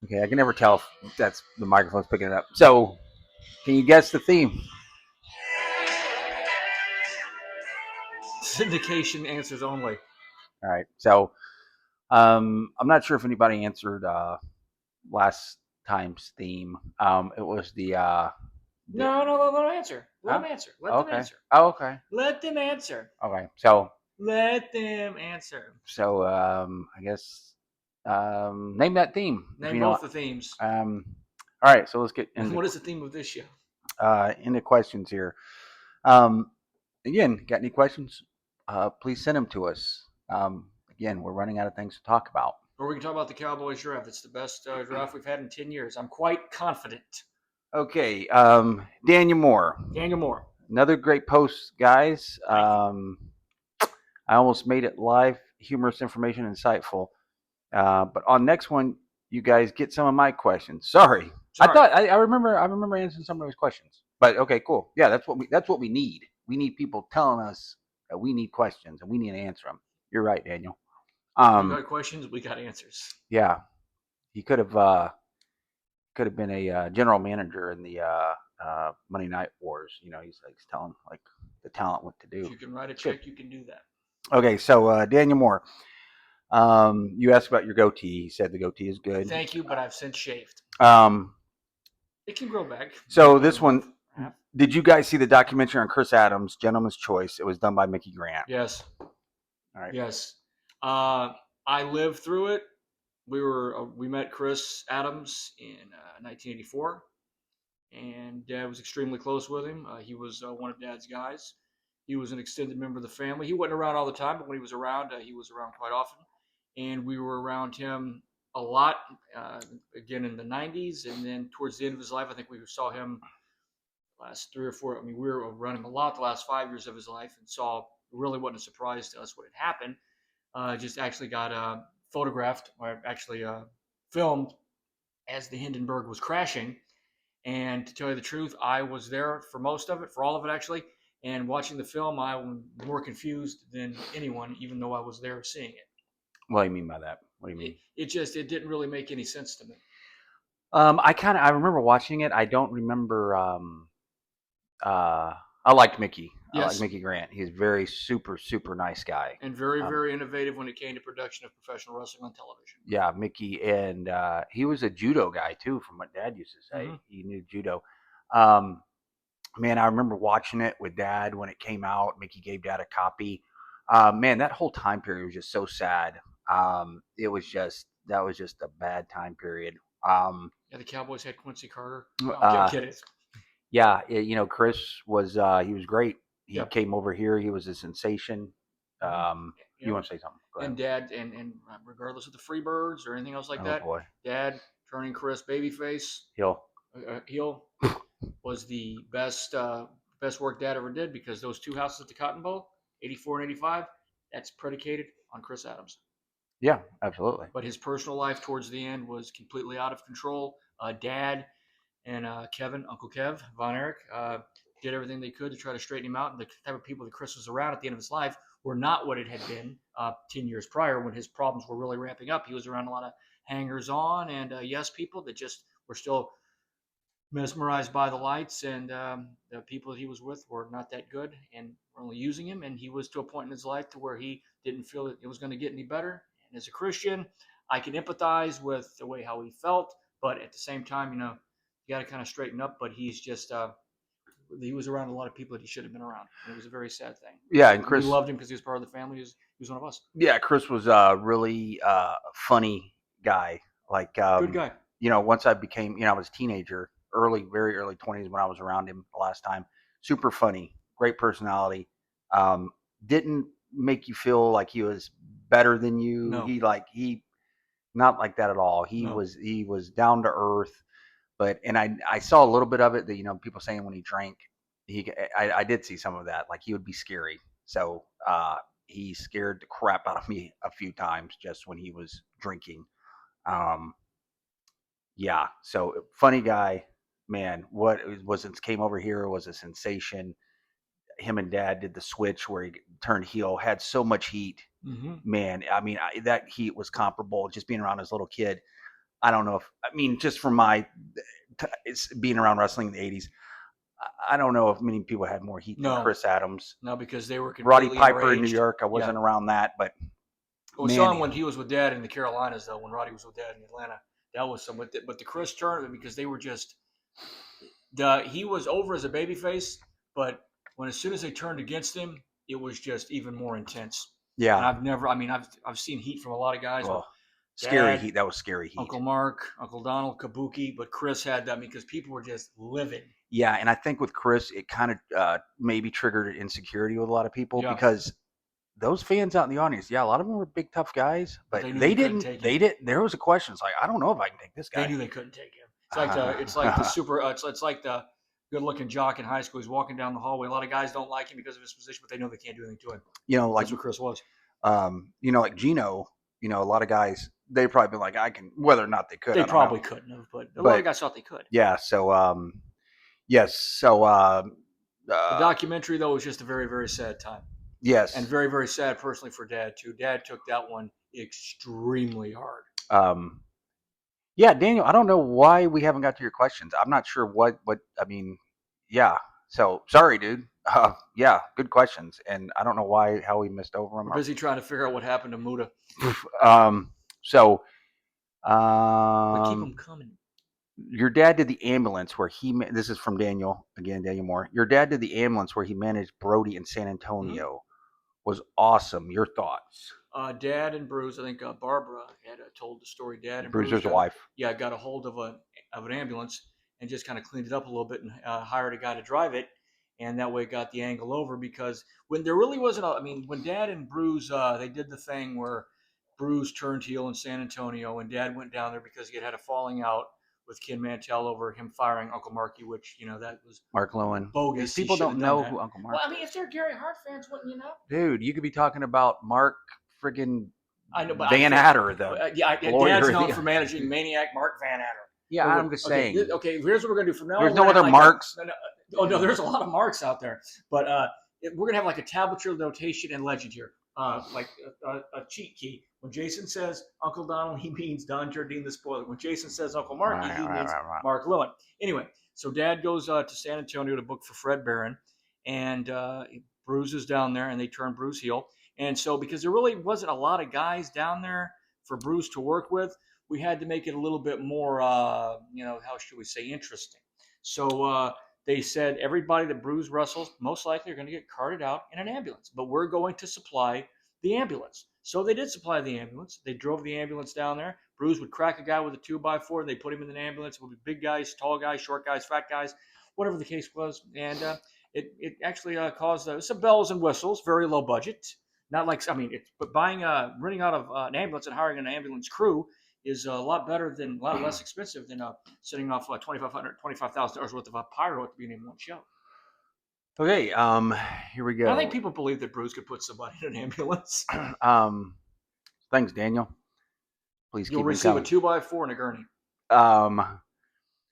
Okay, I can never tell if that's the microphone's picking it up. So, can you guess the theme? Syndication answers only. All right. So, I'm not sure if anybody answered last time's theme. It was No, let them answer. Let huh? them answer. Let them Okay. answer. Oh, okay. Let them answer. Okay. So, Let them answer. I guess name that theme if Name you know. both the themes. All right. So let's get What is the theme of this show? into questions here. Um, again, got any questions? Please send them to us. Again, we're running out of things to talk about. Or we can talk about the Cowboys draft. It's the best draft we've had in 10 years. I'm quite confident. Okay, Daniel Moore. Daniel Moore. Another great post, guys. Thank you. I almost made it live, humorous information, insightful. But on next one, you guys get some of my questions. Sorry. I thought I remember answering some of those questions. But okay, cool. Yeah, that's what we need. We need people telling us that we need questions and we need to answer them. You're right, Daniel. You got questions, we got answers. Yeah, he could have been a general manager in the Monday Night Wars. You know, he's like telling like the talent what to do. If you can write a check, you can do that. Okay, so Daniel Moore, you asked about your goatee. He said the goatee is good. Thank you, but I've since shaved. It can grow back. So this one, did you guys see the documentary on Chris Adams, Gentleman's Choice? It was done by Mickey Grant. Yes. All right. Yes. I lived through it. We met Chris Adams in 1984, and Dad was extremely close with him. He was one of Dad's guys. He was an extended member of the family. He wasn't around all the time, but when he was around quite often. And we were around him a lot, again in the 90s. And then towards the end of his life, I think we saw him last 3 or 4. I mean, we were around him a lot the last 5 years of his life and saw, it really wasn't a surprise to us what had happened. Just actually got photographed, or actually filmed as the Hindenburg was crashing. And to tell you the truth, I was there for most of it, for all of it actually. And watching the film, I was more confused than anyone, even though I was there seeing it. What do you mean by that? What do you mean? It didn't really make any sense to me. I remember watching it. I don't remember. I liked Mickey. I like Mickey Grant. He's very super nice guy. And very innovative when it came to production of professional wrestling on television. Yeah, Mickey, and he was a judo guy too, from what Dad used to say. Mm-hmm. He knew judo. Man, I remember watching it with Dad when it came out. Mickey gave Dad a copy. Man, that whole time period was just so sad. That was just a bad time period. The Cowboys had Quincy Carter. Kidding. Yeah, Chris was he was great. He came over here. He was a sensation. You want to say something? And Dad, and regardless of the Freebirds or anything else like that, boy. Dad turning Chris babyface heel was the best work Dad ever did, because those two houses at the Cotton Bowl, 84 and 85, that's predicated on Chris Adams. Yeah, absolutely. But his personal life towards the end was completely out of control. Dad and Kevin, Uncle Kev, Von Erich, did everything they could to try to straighten him out. And the type of people that Chris was around at the end of his life were not what it had been 10 years prior, when his problems were really ramping up. He was around a lot of hangers-on and yes people that just were still mesmerized by the lights, and the people that he was with were not that good and were only using him. And he was to a point in his life to where he didn't feel that it was going to get any better. And as a Christian, I can empathize with the way how he felt, but at the same time, you got to kind of straighten up. But he's just he was around a lot of people that he should have been around, and it was a very sad thing. Yeah, and Chris, we loved him because he was part of the family. He was one of us. Yeah, Chris was a really funny guy. Like good guy. Once I became, I was a teenager, very early 20s when I was around him the last time. Super funny, great personality. Didn't make you feel like he was better than you. No. He not like that at all. He was down to earth. But I saw a little bit of it that people saying when he drank, I did see some of that. Like he would be scary. So he scared the crap out of me a few times just when he was drinking. Yeah. So funny guy, man. What came over here was a sensation. Him and Dad did the switch where he turned heel. Had so much heat. Mm-hmm. Man, I mean, that heat was comparable. Just being around his little kid. I don't know if just from my it's being around wrestling in the '80s. I don't know if many people had more heat than Chris Adams. No, because they were Roddy completely Piper in enraged. New York. I wasn't around that, but we saw him when he was with Dad in the Carolinas, though. When Roddy was with Dad in Atlanta, that was some. But the Chris tournament, because they were just he was over as a babyface, but when as soon as they turned against him, it was just even more intense. Yeah, and I've seen heat from a lot of guys. Well, scary heat. That was scary heat. Uncle Mark, Uncle Donald, Kabuki, but Chris had that because people were just livid. Yeah, and I think with Chris, it kind of maybe triggered insecurity with a lot of people because those fans out in the audience, a lot of them were big tough guys, but they didn't. There was a question. It's like, I don't know if I can take this guy. They knew they couldn't take him. It's like the super. It's like the good-looking jock in high school. He's walking down the hallway. A lot of guys don't like him because of his position, but they know they can't do anything to him. That's what Chris was. Like Gino. A lot of guys, they'd probably been like, I can, whether or not they could. They probably couldn't have, but a lot of guys thought they could. Yeah. So, yes. So, the documentary though was just a very, very sad time. Yes. And very, very sad personally for Dad too. Dad took that one extremely hard. Yeah, Daniel, I don't know why we haven't got to your questions. I'm not sure what yeah. So sorry, dude. Yeah, good questions. And I don't know how we missed over them. We're busy trying to figure out what happened to Muda. So but keep them coming. Your dad did the ambulance where this is from Daniel, again, Daniel Moore. Your dad did the ambulance where he managed Brody in San Antonio. Mm-hmm. Was awesome. Your thoughts? Dad and Bruce, I think Barbara had told the story. Dad and Bruiser's wife. Yeah, got a hold of an ambulance and just kind of cleaned it up a little bit and hired a guy to drive it, and that way got the angle over. Because when there really wasn't, when Dad and Bruce, they did the thing where Bruce turned heel in San Antonio, and Dad went down there because he had a falling out with Ken Mantell over him firing Uncle Marky, which that was Mark Lewin. Bogus. People don't know who Uncle Mark. Well, if they're Gary Hart fans, wouldn't you know? Dude, you could be talking about Mark friggin' Van Adder, though. Dad's known for managing Maniac Mark Van Adder. Yeah, I'm just saying. Okay, here's what we're gonna do from now on. There's no other Marks. No, there's a lot of Marks out there, but we're gonna have like a tabulatory notation and legend here, like a cheat key. When Jason says Uncle Donald, he means Don Jardine the Spoiler. When Jason says Uncle Marky, he means Mark Lewin. Anyway, so Dad goes to San Antonio to book for Fred Barron, and Bruce is down there, and they turn Bruce heel. And so because there really wasn't a lot of guys down there for Bruce to work with, we had to make it a little bit more, how should we say, interesting. So they said everybody that Bruce wrestles most likely are going to get carted out in an ambulance, but we're going to supply the ambulance. So they did supply the ambulance. They drove the ambulance down there. Bruce would crack a guy with a 2x4. They put him in an ambulance. It would be big guys, tall guys, short guys, fat guys, whatever the case was. And it actually caused some bells and whistles, very low budget. Not like, but renting out of an ambulance and hiring an ambulance crew is a lot less expensive than setting off $25,000 worth of a pyro at the beginning of one show. Okay, here we go. I think people believe that Bruce could put somebody in an ambulance. Thanks, Daniel. Please You'll keep receive a 2x4 and a gurney. And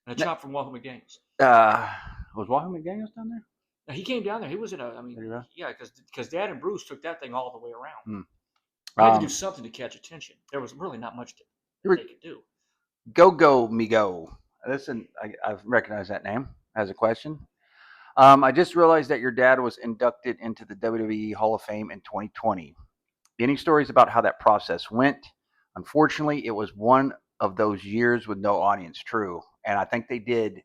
a chop from Wahoo McDaniels. Was Wahoo McDaniels down there? Now, he came down there. He was in because Dad and Bruce took that thing all the way around. They had to do something to catch attention. There was really not much they could do. Go Me Go. Listen, I've recognized that name. Has a question. I just realized that your dad was inducted into the WWE Hall of Fame in 2020. Any stories about how that process went? Unfortunately, it was one of those years with no audience. True, and I think they did.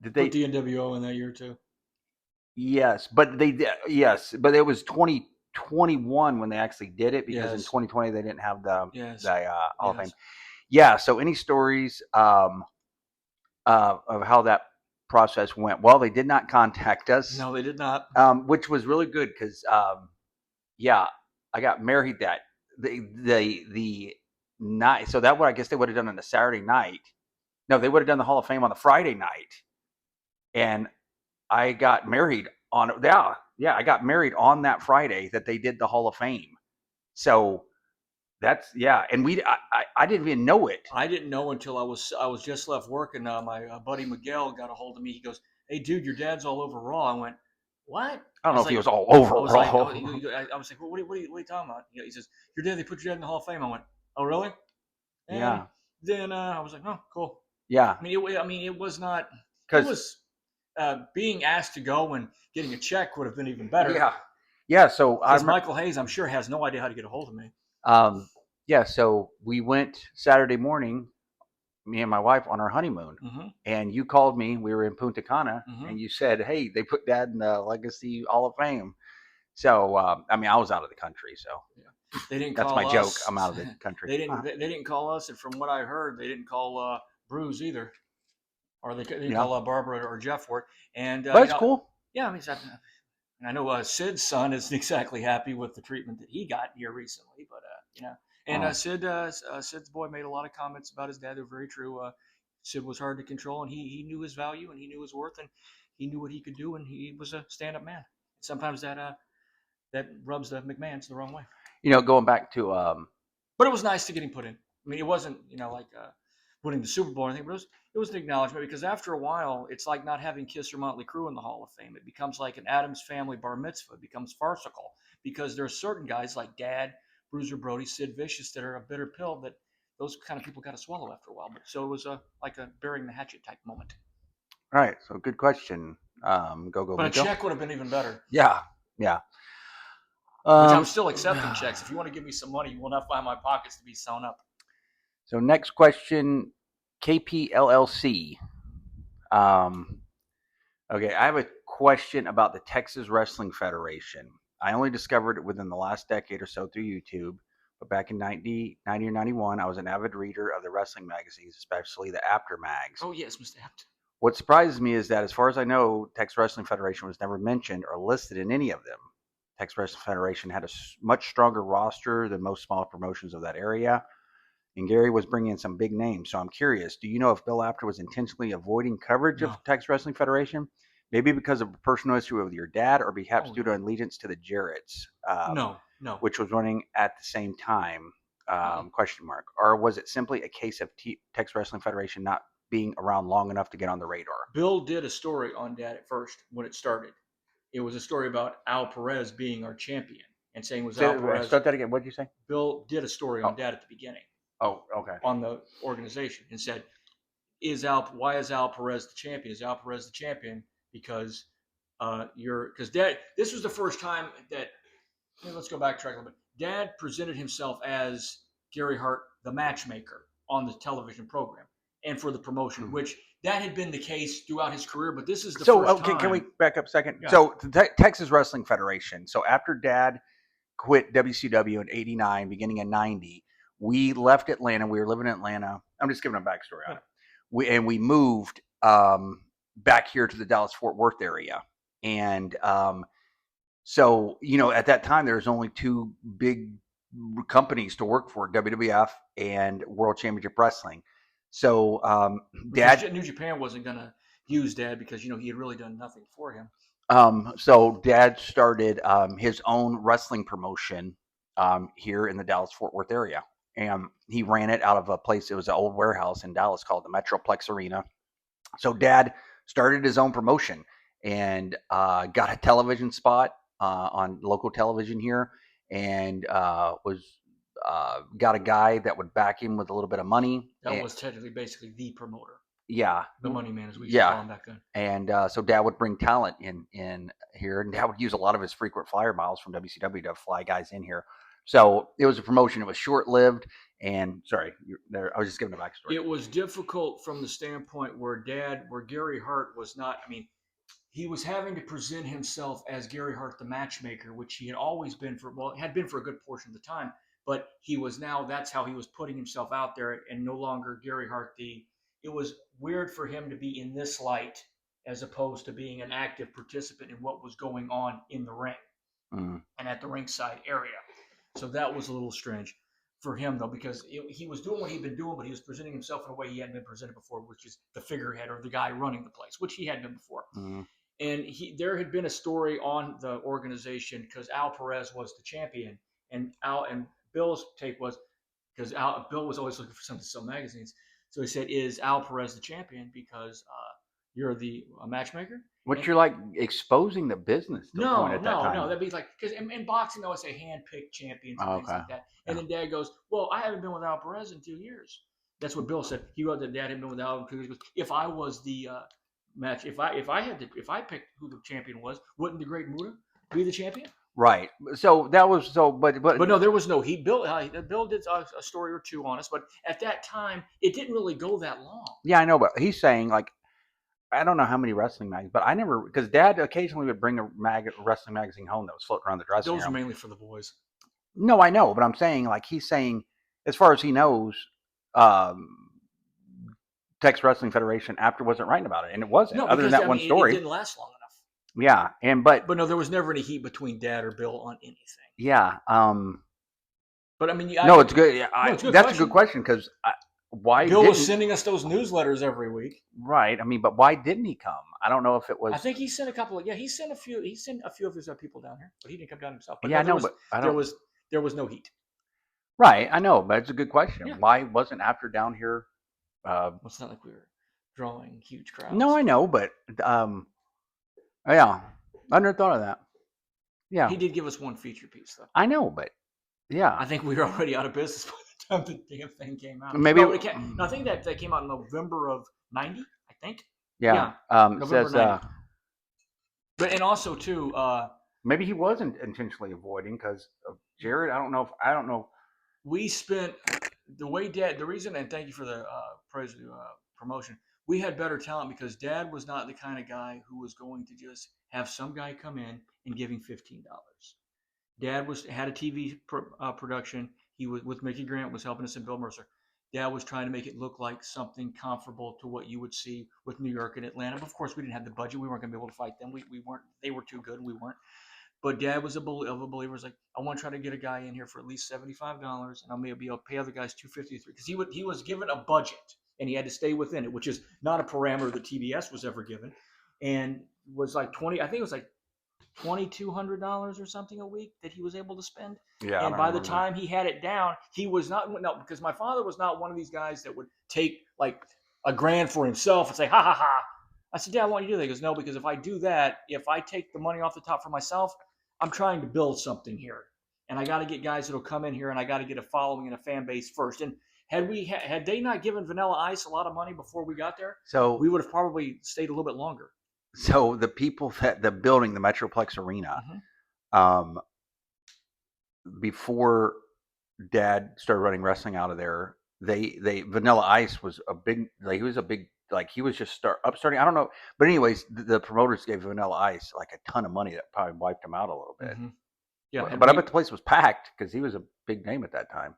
Did they put the NWO in that year too? Yes, but they did. Yes, but it was 2021 when they actually did it because in 2020 they didn't have the Hall of Fame. Yeah. So any stories of how that process went? Well, they did not contact us. No, they did not. Which was really good because I got married that the night. So that I guess they would have done on a Saturday night. No, they would have done the Hall of Fame on the Friday night, and I got married on I got married on that Friday that they did the Hall of Fame. So that's and I didn't even know it. I didn't know until I was just left work, and my buddy Miguel got a hold of me. He goes, "Hey, dude, your dad's all over Raw." I went, "What?" I don't know if he was all over Raw. I was like, "What are you talking about?" He says, "Your dad. They put your dad in the Hall of Fame." I went, "Oh, really?" And yeah. then I was like, oh, cool. Yeah. I mean, it was not. It Because was being asked to go and getting a check would have been even better. yeah. So Because Michael Hayes, I'm sure, has no idea how to get a hold of me. Yeah. So we went Saturday morning, me and my wife, on our honeymoon, and you called me. We were in Punta Cana, and you said, "Hey, they put Dad in the Legacy Hall of Fame." So I mean, I was out of the country, so they didn't. That's call my us. joke. I'm out of the country. They didn't. They didn't call us, and from what I heard, they didn't call Bruce either, or they didn't call Barbara or Jeff for it. And but it's cool. Yeah, I mean, and I know Sid's son isn't exactly happy with the treatment that he got here recently, but and Sid's boy made a lot of comments about his dad. They're very true. Sid was hard to control, and he knew his value, and he knew his worth, and he knew what he could do, and he was a stand-up man. Sometimes that rubs the McMahons the wrong way. Going back to but it was nice to get him put in. I mean, it wasn't like winning the Super Bowl or anything, but it was an acknowledgement, because after a while, it's like not having Kiss or Motley Crue in the Hall of Fame. It becomes like an Addams Family bar mitzvah. It becomes farcical, because there are certain guys like Dad, Bruiser Brody, Sid Vicious that are a bitter pill that those kind of people got to swallow after a while. But so it was like a burying the hatchet type moment. All right, so good question. Go. But a check would have been even better. Yeah. Which I'm still accepting checks. If you want to give me some money, you will not find my pockets to be sewn up. So next question, KPLLC. Okay, I have a question about the Texas Wrestling Federation. I only discovered it within the last decade or so through YouTube, but back in 90 or 91, I was an avid reader of the wrestling magazines, especially the After mags. Oh, yes, Mr. Apt. What surprises me is that, as far as I know, Texas Wrestling Federation was never mentioned or listed in any of them. Texas Wrestling Federation had a much stronger roster than most smaller promotions of that area, and Gary was bringing in some big names. So I'm curious, do you know if Bill Apter was intentionally avoiding coverage of Texas Wrestling Federation? Maybe because of a personal issue with your dad, or perhaps due to allegiance to the Jarretts? No. Which was running at the same time? Question mark. Or was it simply a case of Texas Wrestling Federation not being around long enough to get on the radar? Bill did a story on Dad at first when it started. It was a story about Al Perez being our champion and saying was Al Perez. Start that again. What did you say? Bill did a story on Dad at the beginning. Oh, okay. On the organization, and said, why is Al Perez the champion? Is Al Perez the champion because because Dad, this was the first time that, let's go backtrack a little bit. Dad presented himself as Gary Hart, the matchmaker, on the television program and for the promotion, which that had been the case throughout his career, but this is the first time. Can we back up a second? Yeah. So the Texas Wrestling Federation. So after Dad quit WCW in '89, beginning in '90, we left Atlanta. We were living in Atlanta. I'm just giving a backstory on it. We moved back here to the Dallas-Fort Worth area, and so at that time there was only two big companies to work for: WWF and World Championship Wrestling. So Dad, New Japan wasn't going to use Dad because he had really done nothing for him. So Dad started his own wrestling promotion here in the Dallas-Fort Worth area, and he ran it out of a place. It was an old warehouse in Dallas called the Metroplex Arena. So Dad started his own promotion and got a television spot on local television here, and got a guy that would back him with a little bit of money. That was technically basically the promoter. Yeah. The money man, as we used to call him back then. And so Dad would bring talent in here, and Dad would use a lot of his frequent flyer miles from WCW to fly guys in here. So it was a promotion. It was short-lived. And sorry, I was just giving a backstory. It was difficult from the standpoint where Gary Hart was not, he was having to present himself as Gary Hart, the matchmaker, which he had always been had been for a good portion of the time, but he was that's how he was putting himself out there, and no longer Gary Hart. It was weird for him to be in this light as opposed to being an active participant in what was going on in the ring and at the ringside area. So that was a little strange for him, though, because he was doing what he'd been doing, but he was presenting himself in a way he hadn't been presented before, which is the figurehead or the guy running the place, which he hadn't been before. And there had been a story on the organization because Al Perez was the champion, and Bill's take was, because Bill was always looking for something to sell magazines, so he said, "Is Al Perez the champion because you're the matchmaker?" Which you're like exposing the business. No, that'd be like, because in boxing they always say hand-picked champions and things like that. And then Dad goes, "Well, I haven't been with Al Perez in 2 years." That's what Bill said. He wrote that Dad had been with Alvin because he goes, if I was the match, if I picked who the champion was, wouldn't the Great Muta be the champion? Right. So that was so, but no, there was no heat. Bill did a story or two on us, but at that time, it didn't really go that long. Yeah, I know, but he's saying like I don't know how many wrestling magazines, but I never because Dad occasionally would bring a wrestling magazine home that was floating around the dressing room. Those are mainly for the boys. No, I know, but I'm saying like he's saying as far as he knows, Texas Wrestling Federation after wasn't writing about it, and it wasn't. No, other than because that one story, it didn't last long enough. Yeah, and but no, there was never any heat between Dad or Bill on anything. Yeah. But I mean, no, it's good. Yeah, it's a good that's question. a good question because why Bill was sending us those newsletters every week, right? I mean, but why didn't he come? I don't know if it was. I think he sent a couple of he sent a few of his people down here, but he didn't come down himself. But yeah, no, I know, but I don't. There was no heat. Right, I know, but it's a good question. Yeah. Why wasn't after down here? It's not like we were drawing huge crowds. No, I know, but yeah, I never thought of that. Yeah, he did give us one feature piece though. I know, but yeah, I think we were already out of business by the time the damn thing came out. Maybe I think that came out in November of '90. I think. Yeah. November says 90. But and also too, maybe he wasn't intentionally avoiding because of Jared. I don't know. We spent the reason, and thank you for the promotion. We had better talent because Dad was not the kind of guy who was going to just have some guy come in and give him $15. Dad had a TV production. He was with Mickey Grant, was helping us, and Bill Mercer. Dad was trying to make it look like something comparable to what you would see with New York and Atlanta. But of course, we didn't have the budget. We weren't going to be able to fight them. We weren't. They were too good. We weren't. But Dad was a believer. Was like, I want to try to get a guy in here for at least $75, and I'll maybe I'll pay other guys $253 because he was given a budget and he had to stay within it, which is not a parameter that TBS was ever given, and was like $20. I think it was like $2,200 or something a week that he was able to spend. Yeah. And by the time he had it down, he was not because my father was not one of these guys that would take like $1,000 for himself and say ha ha ha. I said, Dad, why don't you do that? He goes, no, because if I do that, if I take the money off the top for myself, I'm trying to build something here, and I got to get guys that'll come in here, and I got to get a following and a fan base first. And had they not given Vanilla Ice a lot of money before we got there, so we would have probably stayed a little bit longer. So the people that the building, the Metroplex Arena, before Dad started running wrestling out of there, they Vanilla Ice was a big he was just upstarting. I don't know, but anyways, the promoters gave Vanilla Ice like a ton of money that probably wiped him out a little bit. Yeah, but I bet the place was packed because he was a big name at that time.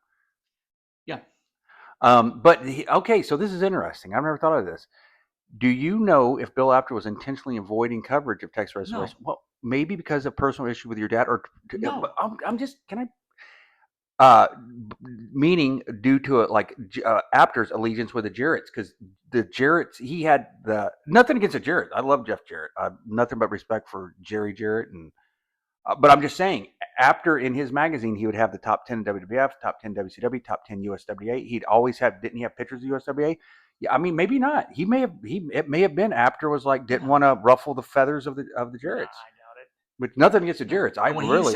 Yeah. But okay, so this is interesting. I've never thought of this. Do you know if Bill Apter was intentionally avoiding coverage of Texas wrestling? No. Well, maybe because of personal issue with your dad, or no. I'm just meaning due to Apter's allegiance with the Jarretts, because the Jarretts, he had nothing against the Jarretts. I love Jeff Jarrett. Nothing but respect for Jerry Jarrett, and but I'm just saying, Apter in his magazine, he would have the top 10 WWF, top 10 WCW, top 10 USWA. He'd always didn't he have pictures of USWA? Yeah, I mean, maybe not. It may have been Apter was like didn't want to ruffle the feathers of the Jarretts. I doubt it. But nothing against the Jarretts. I really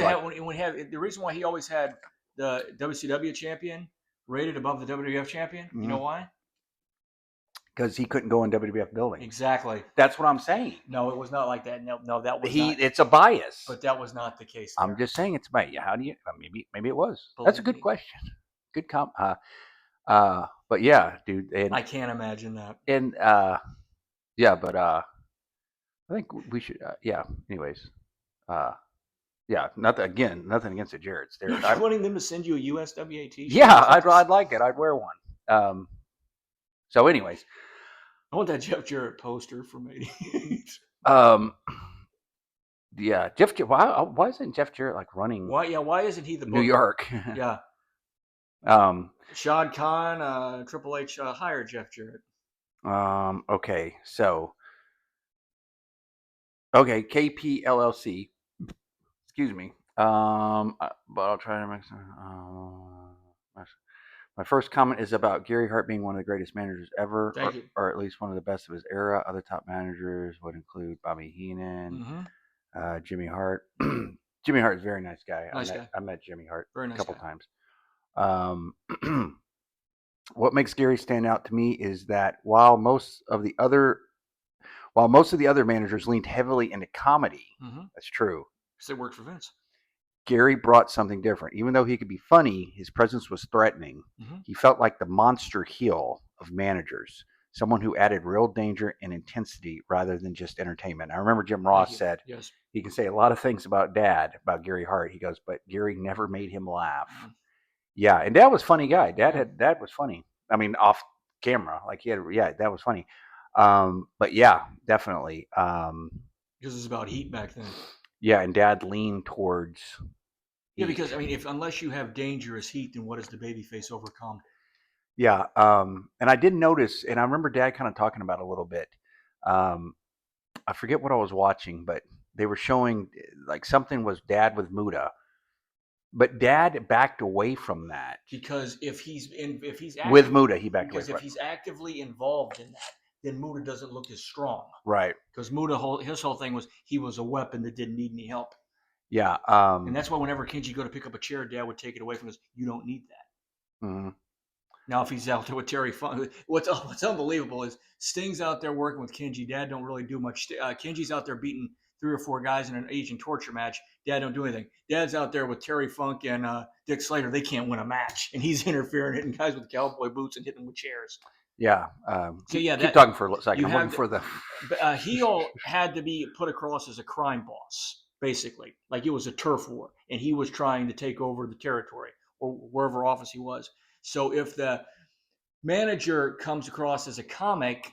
the reason why he always had the WCW champion rated above the WWF champion. You know why? Because he couldn't go in WWF building. Exactly. That's what I'm saying. No, it was not like that. No, that was not. It's a bias. But that was not the case there. I'm just saying it's a bias. How do you? Maybe it was. That's a good question. Good but yeah, dude. And, I can't imagine that. And yeah, but I think we should. Yeah. Anyways. Yeah. Nothing against the Jarretts. You're wanting them to send you a USWA T-shirt? Yeah, I'd like it. I'd wear one. So, anyways, I want that Jeff Jarrett poster from '88. Yeah, Jeff. Why isn't Jeff Jarrett like running? Why? Yeah, why isn't he the New York? Yeah. Shad Khan, Triple H hired Jeff Jarrett. Okay, so KP LLC. Excuse me. But I'll try to make some. My first comment is about Gary Hart being one of the greatest managers ever, or at least one of the best of his era. Other top managers would include Bobby Heenan, Jimmy Hart. Jimmy Hart is a very nice guy. I met Jimmy Hart a couple times. what makes Gary stand out to me is that while most of the other managers leaned heavily into comedy, that's true. Because it worked for Vince. Gary brought something different. Even though he could be funny, his presence was threatening. He felt like the monster heel of managers, someone who added real danger and intensity rather than just entertainment. I remember Jim Ross said he can say a lot of things about Dad, about Gary Hart. He goes, but Gary never made him laugh. Yeah, and Dad was a funny guy. Dad was funny. I mean, off camera, like that was funny. But yeah, definitely. Because it was about heat back then. Yeah, and Dad leaned towards. Yeah, because I mean, unless you have dangerous heat, then what does the babyface overcome? Yeah, and I did notice, and I remember Dad kind of talking about it a little bit. I forget what I was watching, but they were showing like something was Dad with Muda, but Dad backed away from that because if he's with Muda, he backed away. Because if he's actively involved in that, then Muda doesn't look as strong. Right. Because Muda, his whole thing was he was a weapon that didn't need any help. Yeah. And that's why whenever Kenji go to pick up a chair, Dad would take it away from us. You don't need that. Mm-hmm. Now, if he's out there with Terry Funk, what's unbelievable is Sting's out there working with Kenji. Dad don't really do much. Kenji's out there beating 3 or 4 guys in an Asian torture match. Dad don't do anything. Dad's out there with Terry Funk and Dick Slater. They can't win a match, and he's interfering, hitting guys with cowboy boots and hitting them with chairs. Yeah. Keep talking for a second. I'm looking for the heel had to be put across as a crime boss, basically, like it was a turf war, and he was trying to take over the territory or wherever office he was. So if the manager comes across as a comic,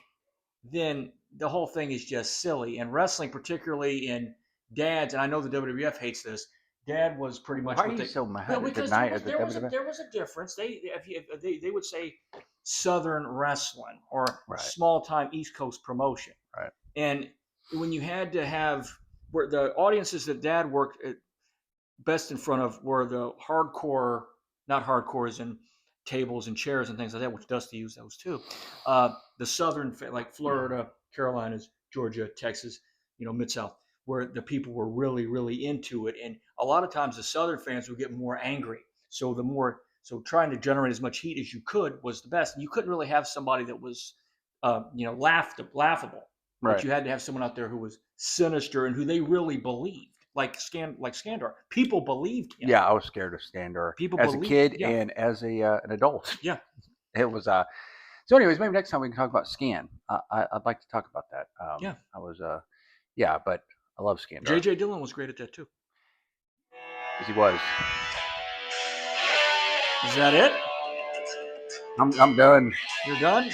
then the whole thing is just silly. And wrestling, particularly in Dad's, and I know the WWF hates this. Dad was pretty much. Why are you so mad? Well, because there was a difference. They would say Southern wrestling or small time East Coast promotion. Right. And when you had to have where the audiences that Dad worked best in front of were the hardcore, not hardcore as in tables and chairs and things like that, which Dusty used those too. The Southern, like Florida, Carolinas, Georgia, Texas, Mid-South, where the people were really, really into it. And a lot of times the Southern fans would get more angry. So trying to generate as much heat as you could was the best. And you couldn't really have somebody that was, laughable. Right. But you had to have someone out there who was sinister and who they really believed. Like Skandar, people believed him. Yeah, I was scared of Skandar as a kid and as an adult. Yeah, it was. So, anyways, maybe next time we can talk about Scan. I'd like to talk about that. I was. But I love Skandar. J.J. Dillon was great at that too. Yes, he was. Is that it? I'm done. You're done?